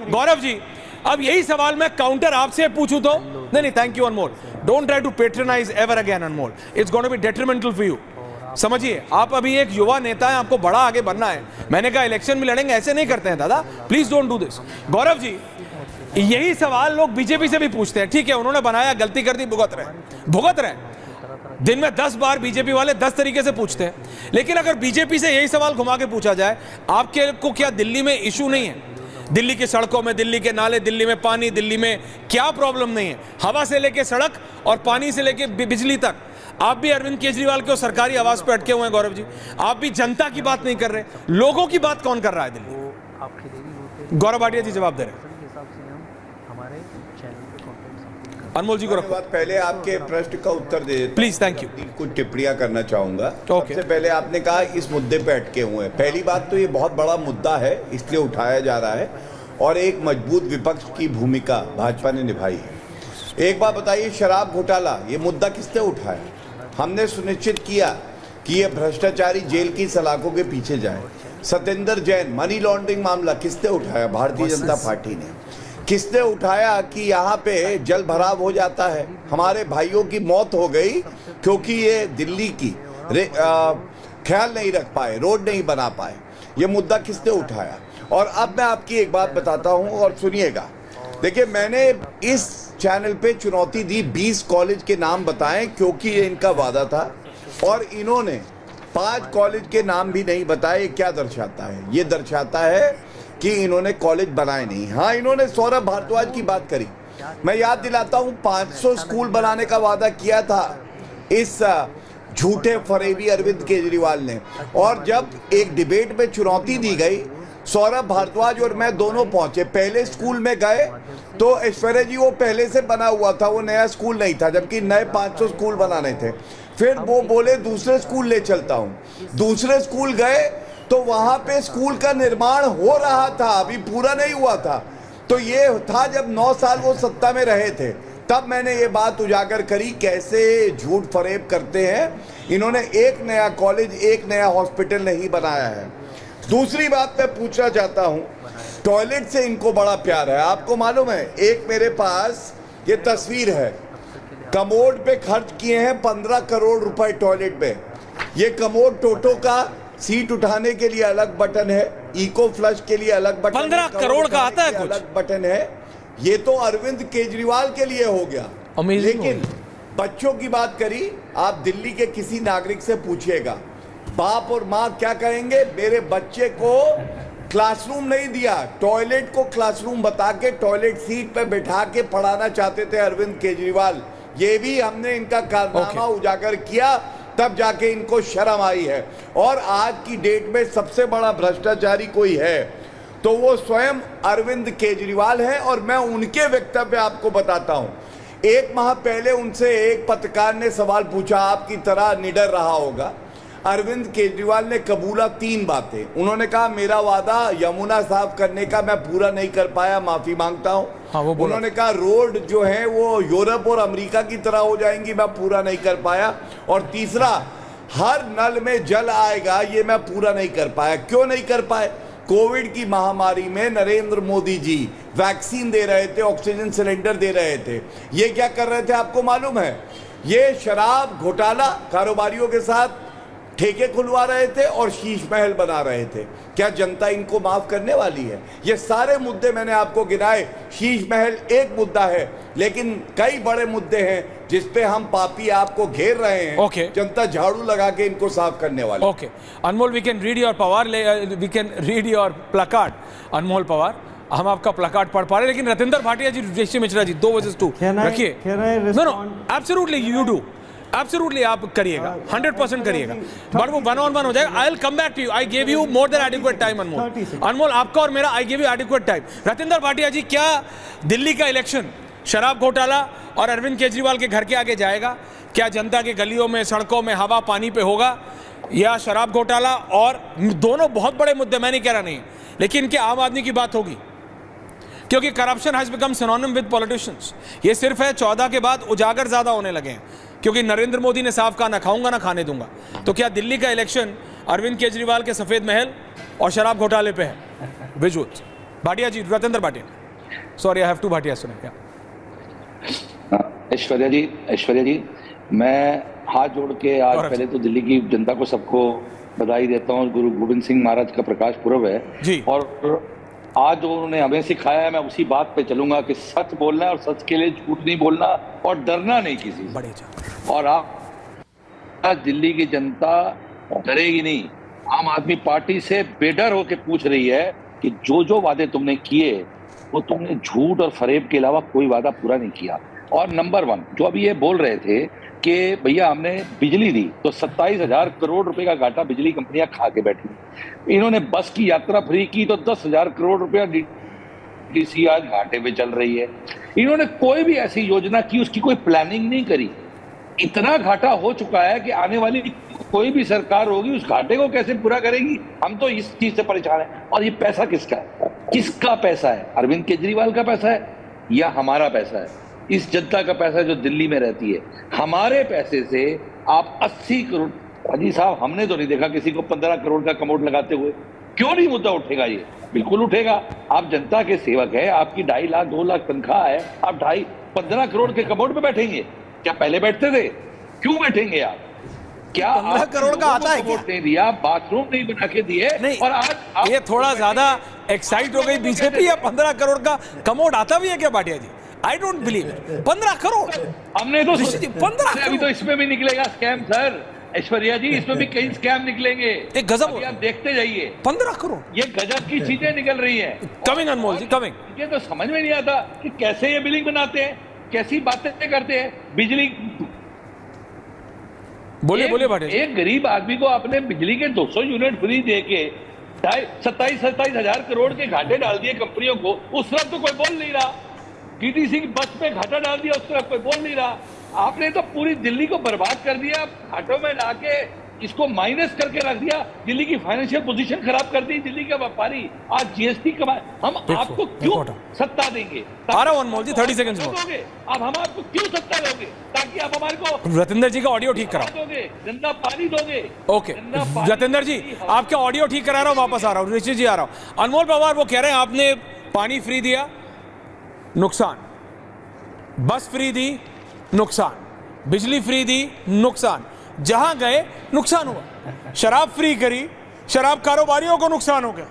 गौरव जी, अब यही सवाल मैं काउंटर आपसे पूछूं तो नहीं, thank you Anmol, don't try to patronize ever again Anmol, it's going to be detrimental for you. समझिए, आप अभी एक युवा नेता हैं, आपको बड़ा आगे बढ़ना है। मैंने कहा इलेक्शन में लड़ेंगे, ऐसे नहीं करते हैं दादा, please don't do this. Gaurav ji, यही सवाल लोग बीजेपी से भी पूछते हैं। ठीक है, उन्होंने बनाया, गलती कर दी, भुगत रहे। दिन में 10 बार बीजेपी वाले 10 तरीके से पूछते हैं। लेकिन अगर बीजेपी से यही सवाल घुमा के पूछा जाए, आपके को क्या दिल्ली में इशू नहीं है? दिल्ली की सड़कों में, दिल्ली के नाले, दिल्ली में पानी, दिल्ली में क्या प्रॉब्लम नहीं है? हवा से लेके सड़क और पानी से लेके बिजली तक। आप भी अरविंद केजरीवाल के सरकारी आवास पे अटके हुए हैं गौरव जी। आप भी जनता की बात नहीं कर रहे, लोगों की बात कौन कर रहा है दिल्ली? गौरव भाटिया जी जवाब दे रहे हैं। अनमोल जी को रखो। पहले आपके प्रश्न का उत्तर दे देता, प्लीज, थैंक यू। कुछ टिप्पणियां करना चाहूंगा। सबसे पहले आपने कहा इस मुद्दे पे अटके हुए हैं। पहली बात तो ये बहुत बड़ा मुद्दा है, इसलिए उठाया जा रहा है, और एक मजबूत विपक्ष की भूमिका भाजपा ने निभाई है। एक बात बताइए, शराब घोटाला ये मुद्दा किसने उठाया? हमने सुनिश्चित किया कि ये भ्रष्टाचारी जेल की सलाखों के पीछे जाए। सत्येंद्र जैन मनी लॉन्ड्रिंग मामला किसने उठाया? भारतीय जनता पार्टी ने। किसने उठाया कि यहाँ पे जल भराव हो जाता है? हमारे भाइयों की मौत हो गई क्योंकि ये दिल्ली की ख्याल नहीं रख पाए, रोड नहीं बना पाए। ये मुद्दा किसने उठाया? और अब मैं आपकी एक बात बताता हूँ और सुनिएगा। देखिए, मैंने इस चैनल पे चुनौती दी, 20 कॉलेज के नाम बताएं, क्योंकि ये इनका वादा था, और इन्होंने 5 कॉलेज के नाम भी नहीं बताए। क्या दर्शाता है? ये दर्शाता है कि इन्होंने कॉलेज बनाए नहीं। हाँ, इन्होंने सौरभ भारद्वाज की बात करी। मैं याद दिलाता हूं, 500 स्कूल बनाने का वादा किया था इस झूठे फरेबी अरविंद केजरीवाल ने। और जब एक डिबेट में चुनौती दी गई, सौरभ भारद्वाज और मैं दोनों पहुंचे। पहले स्कूल में गए तो ऐश्वर्या जी वो पहले से बना हुआ था, वो नया स्कूल नहीं था, जबकि नए 500 स्कूल बनाने थे। फिर वो बोले दूसरे स्कूल ले चलता हूं। दूसरे स्कूल गए तो वहां पे स्कूल का निर्माण हो रहा था, अभी पूरा नहीं हुआ था। तो ये था जब 9 साल वो सत्ता में रहे थे, तब मैंने ये बात उजागर करी कैसे झूठ फरेब करते हैं। इन्होंने एक नया कॉलेज, एक नया हॉस्पिटल नहीं बनाया है। दूसरी बात मैं पूछना चाहता हूं, टॉयलेट से इनको बड़ा प्यार है। आपको मालूम है, एक मेरे पास ये तस्वीर है, कमोड पे खर्च किए हैं 15 करोड़ रुपए टॉयलेट पे। ये कमोड टोटो का सीट उठाने के लिए अलग बटन है, इको फ्लश के लिए अलग बटन, 15 करोड़ का आता है कुछ, अलग बटन है। ये तो अरविंद केजरीवाल के लिए हो गया। लेकिन बच्चों की बात करी, आप दिल्ली के किसी नागरिक से पूछिएगा, बाप और माँ क्या कहेंगे? मेरे बच्चे को क्लासरूम नहीं दिया, टॉयलेट को क्लासरूम बता के टॉयलेट सीट पे बैठा के पढ़ाना चाहते थे अरविंद केजरीवाल। ये भी हमने इनका कारनामा उजागर किया, तब जाके इनको शर्म आई है। और आज की डेट में सबसे बड़ा भ्रष्टाचारी कोई है तो वो स्वयं अरविंद केजरीवाल है। और मैं उनके वक्तव्य आपको बताता हूं। 1 माह पहले उनसे एक पत्रकार ने सवाल पूछा, आपकी तरह निडर रहा होगा। अरविंद केजरीवाल ने कबूला 3 बातें। उन्होंने कहा, मेरा वादा यमुना साफ करने का मैं पूरा नहीं कर पाया, माफी मांगता हूं। हाँ, उन्होंने कहा रोड जो है वो यूरोप और अमेरिका की तरह हो जाएंगी, मैं पूरा नहीं कर पाया। और तीसरा, हर नल में जल आएगा, ये मैं पूरा नहीं कर पाया। क्यों नहीं कर पाए? कोविड की महामारी में नरेंद्र मोदी जी वैक्सीन दे रहे थे, ऑक्सीजन सिलेंडर दे रहे थे। ये क्या कर रहे थे आपको मालूम है? ये शराब घोटाला कारोबारियों के साथ ठेके खुलवा रहे थे और शीश महल बना रहे थे। क्या जनता इनको माफ करने वाली है? ये सारे मुद्दे मैंने आपको गिनाए। शीश महल एक मुद्दा है, लेकिन कई बड़े मुद्दे हैं जिसपे हम पापी आपको घेर रहे हैं। जनता झाड़ू लगा के इनको साफ करने वाली। Okay Anmol, we can read your Pawar, we can read your placard. Anmol Pawar, हम आपका प्लकार्ड पढ़ पा रहे हैं, लेकिन रतिंदर भाटिया जी, ऋषि मिश्रा जी, 2 वर्सेस 2 रखिए। No, absolutely you do, absolutely आप करिएगा, 100% करिएगा, बट वो 1-on-1 हो जाएगा। I will come back to you, I give you more than adequate time. Anmol आपका और मेरा, I give you adequate time. Ratinder Bhatia ji, क्या दिल्ली का इलेक्शन शराब घोटाला और अरविंद केजरीवाल के घर के आगे जाएगा? क्या जनता के गलियों में, सड़कों में, हवा पानी पे होगा, या शराब घोटाला? और दोनों बहुत बड़े मुद्दे, मैं नहीं कह रहा नहीं, लेकिन इनके आम आदमी की बात होगी, क्योंकि corruption has become synonym with politicians. ये सिर्फ है 14 के बाद उजागर ज्यादा होने लगे हैं, क्योंकि नरेंद्र मोदी ने साफ कहा, ना खाऊंगा ना खाने दूंगा। तो क्या दिल्ली का इलेक्शन अरविंद केजरीवाल के सफेद महल और शराब घोटाले पे है? Visuals Bhatia ji, Ravindra Bhatia, sorry I have to Bhatia सुने। ऐश्वर्या जी, मैं हाथ जोड़ के आज पहले तो दिल्ली की जनता को सबको बधाई देता हूँ। गुरु गोविंद सिंह महाराज का प्रकाश पर्व है जी। और आज जो उन्होंने हमें सिखाया है, मैं उसी बात पे चलूंगा कि सच बोलना है और सच के लिए झूठ नहीं बोलना और डरना नहीं किसी से। और आज दिल्ली की जनता डरेगी नहीं। आम आदमी पार्टी से बेडर होकर पूछ रही है कि जो जो वादे तुमने किए वो तुमने झूठ और फरेब के अलावा कोई वादा पूरा नहीं किया। और नंबर 1 जो अभी ये बोल रहे थे कि भैया हमने बिजली दी तो 27,000 करोड़ रुपए का घाटा बिजली कंपनियां खा के बैठी। इन्होंने बस की यात्रा फ्री की तो 10,000 करोड़ रुपया डीसी आज घाटे पे चल रही है। इन्होंने कोई भी ऐसी योजना की, उसकी कोई प्लानिंग नहीं करी। इतना घाटा हो चुका है कि आने वाली कोई भी सरकार होगी उस घाटे को कैसे पूरा करेगी, हम तो इस चीज से परेशान हैं। और ये पैसा किसका है? किसका पैसा है? अरविंद केजरीवाल का पैसा है या हमारा पैसा है? इस जनता का पैसा जो दिल्ली में रहती है। हमारे पैसे से आप 80 करोड़, अजी साहब हमने तो नहीं देखा किसी को 15 करोड़ का कमोड लगाते हुए। क्यों नहीं मुद्दा उठेगा? ये बिल्कुल उठेगा। आप जनता के सेवक है, आपकी 2.5 लाख 2 लाख तनख्वाह है, आप 15 करोड़ के कमोड पे बैठेंगे? क्या पहले बैठते थे? क्यों बैठेंगे आप? क्या 15 करोड़ का आता है क्या? नहीं दिया, बाथरूम नहीं बना के दिए। नहीं, और आज ये थोड़ा ज्यादा एक्साइट हो गई बीजेपी। या 15 करोड़ का कमोड आता भी है क्या Bhatia ji? I don't believe. 15 crore हमने तो 15 अभी तो इसमें भी निकलेगा स्कैम सर। ऐश्वर्या जी, इसमें भी कई स्कैम निकलेंगे। एक गजब, आप देखते जाइए। 15 करोड़ ये गजब की चीजें निकल रही हैं। कमिंग अनमोल जी, कमिंग। ये तो समझ में नहीं आता कि कैसे ये बिलिंग बनाते हैं, कैसी बातें करते हैं। बिजली बोलिए भाटिया जी। एक गरीब आदमी को आपने बिजली के 200 यूनिट फ्री दे के 27,000 करोड़ के घाटे डाल दिए कंपनियों को। उस तरफ तो कोई बोल नहीं रहा। टीटीसी की बस पे घाटा डाल दिया, उस तरफ कोई बोल नहीं रहा। आपने तो पूरी दिल्ली को बर्बाद कर दिया, घाटों में लाके इसको माइनस करके रख दिया। दिल्ली की फाइनेंशियल पोजीशन खराब कर दी। दिल्ली का व्यापारी आज जीएसटी कमाए। हम आपको क्यों सत्ता देंगे? आ रहा हूं अनमोल जी, 30 सेकंड्स में। अब हम आपको क्यों सत्ता दोगे? ताकि आप हमारे को रतिंदर जी का ऑडियो ठीक कराओ। दोगे, गंदा पानी दोगे। ओके रतिंदर जी, आपका ऑडियो ठीक करा रहा हूं, वापस आ रहा हूं। ऋषि जी आ रहा हूं। अनमोल पवार वो कह रहे हैं आपने पानी फ्री दिया, नुकसान। बस फ्री दी, नुकसान। बिजली फ्री दी, नुकसान। जहां गए नुकसान हुआ। शराब फ्री करी, शराब कारोबारियों को नुकसान हो गया।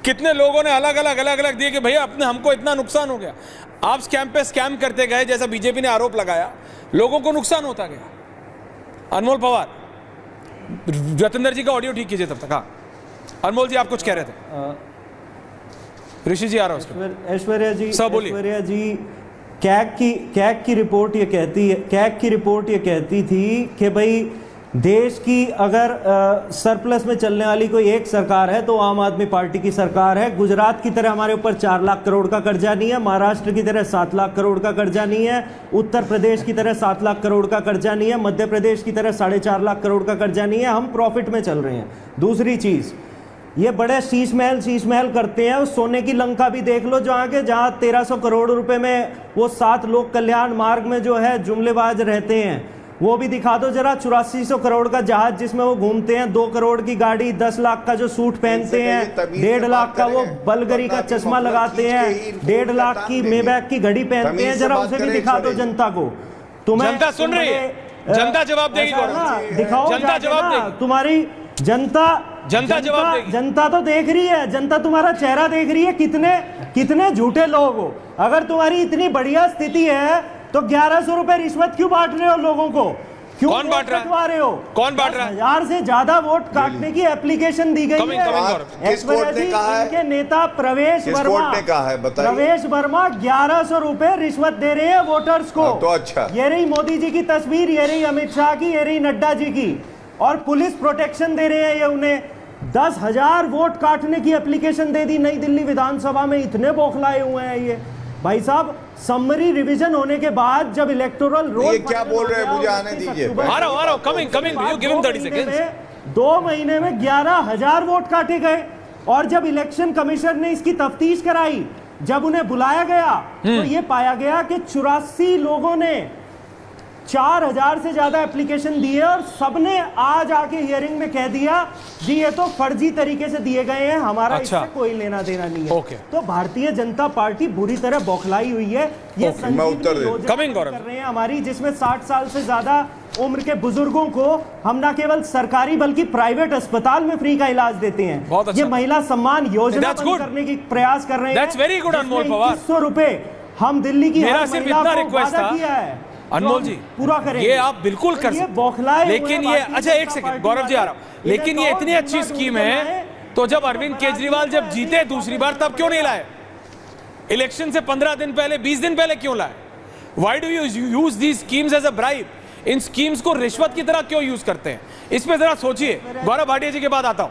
कितने लोगों ने अलग अलग दिए कि भैया अपने हमको इतना नुकसान हो गया। आप स्कैम पे स्कैम करते गए, जैसा बीजेपी ने आरोप लगाया, लोगों को नुकसान होता गया। अनमोल पवार, रतिंदर जी का ऑडियो ठीक कीजिए तब तक। हाँ अनमोल जी, आप कुछ कह रहे थे। ऋषि जी आ रहा है। ऐश्वर्या जी, सब बोलिए। ऐश्वर्या जी, कैग की रिपोर्ट ये कहती थी कि भाई देश की अगर सरप्लस में चलने वाली कोई एक सरकार है तो आम आदमी पार्टी की सरकार है। गुजरात की तरह हमारे ऊपर 4 लाख करोड़ का कर्जा नहीं है, महाराष्ट्र की तरह 7 लाख करोड़ का कर्जा नहीं है, उत्तर प्रदेश की तरह 7 लाख करोड़ का कर्जा नहीं है, मध्य प्रदेश की तरह 4.5 लाख करोड़ का कर्जा नहीं है। हम प्रॉफिट में चल रहे हैं। दूसरी चीज, ये बड़े शीश महल करते हैं। उस सोने की लंका भी देख लो जहाँ 1300 करोड़ रुपए में वो 7 लोक कल्याण मार्ग में जो है जुमलेबाज रहते हैं, वो भी दिखा दो जरा। 8400 करोड़ का जहाज जिसमें वो घूमते हैं, 2 करोड़ की गाड़ी, 10 लाख का जो सूट पहनते हैं, 1.5 लाख का वो बलगरी का चश्मा लगाते हैं, 1.5 लाख की मेबैक की घड़ी पहनते हैं, जरा उसे भी दिखा दो जनता को। तुम्हें जनता सुन रही है, जनता जवाब देगी। दिखाओ, जनता जवाब देगी। तुम्हारी जनता जवाब देगी। जनता तो देख रही है, जनता तुम्हारा चेहरा देख रही है। कितने झूठे लोग हो। अगर तुम्हारी इतनी बढ़िया स्थिति है तो 1100 रुपए रिश्वत क्यों बांट रहे हो लोगों को? क्यों कौन बांट रहा है? कौन बांट रहा है? 1000 से ज्यादा वोट काटने की एप्लीकेशन दी गई है। ऐश्वर्या जी, इनके नेता प्रवेश वर्मा 1100 रुपए रिश्वत दे रहे हैं वोटर्स को। तो अच्छा, ये रही मोदी जी की तस्वीर, ये रही अमित शाह की, ये रही नड्डा जी की। और पुलिस प्रोटेक्शन दे रहे हैं ये उन्हें। 10,000 वोट काटने की एप्लीकेशन दे दी नई दिल्ली विधानसभा में। इतने बौखलाए हुए हैं ये भाई साहब। समरी रिवीजन होने के बाद जब इलेक्टोरल रोल, ये क्या बोल रहे हैं? मुझे आने दीजिए। आ रहा हूं, coming, you give him 30 seconds. 2 महीने में 11,000 वोट काटे गए। और जब इलेक्शन कमीशन ने इसकी तफ्तीश कराई, जब उन्हें बुलाया गया, तो ये पाया गया कि 84 लोगों ने 4000 से ज्यादा एप्लीकेशन दिए और सबने आज आके हियरिंग में कह दिया जी ये तो फर्जी तरीके से दिए गए हैं, हमारा अच्छा। इससे कोई लेना देना नहीं है। ओके। तो भारतीय जनता पार्टी बुरी तरह बौखलाई हुई है। ये संजीवनी योजना कर रहे हैं हमारी, जिसमें 60 साल से ज्यादा उम्र के बुजुर्गों को हम न केवल सरकारी बल्कि प्राइवेट अस्पताल में फ्री का इलाज देते हैं। बहुत अच्छा। ये महिला सम्मान योजना बंद करने की प्रयास कर रहे हैं। That's very good, अनमोल पवार। 2100 रुपए हम दिल्ली की मेरा हर सिर्फ महिला इतना को रिक्वेस्ट वादा था किया है, अनमोल जी, पूरा करेंगे। ये आप बिल्कुल कर ये सकते, बौखलाए लेकिन हुए ये भारतीय अच्छा एक जनता सेकंड पार्टी गौरव जी आ रहा हूं, वाले। लेकिन ये इतनी अच्छी स्कीम है तो जब अरविंद केजरीवाल जब जीते दूसरी बार तब क्यों नहीं लाए? इलेक्शन से 15 दिन पहले 20 दिन पहले क्यों लाए? Why do you use these schemes as a bribe? इन स्कीम्स को रिश्वत की तरह क्यों यूज करते हैं? इस पे जरा सोचिए। गौरव भाटिया जी के बाद आता हूं।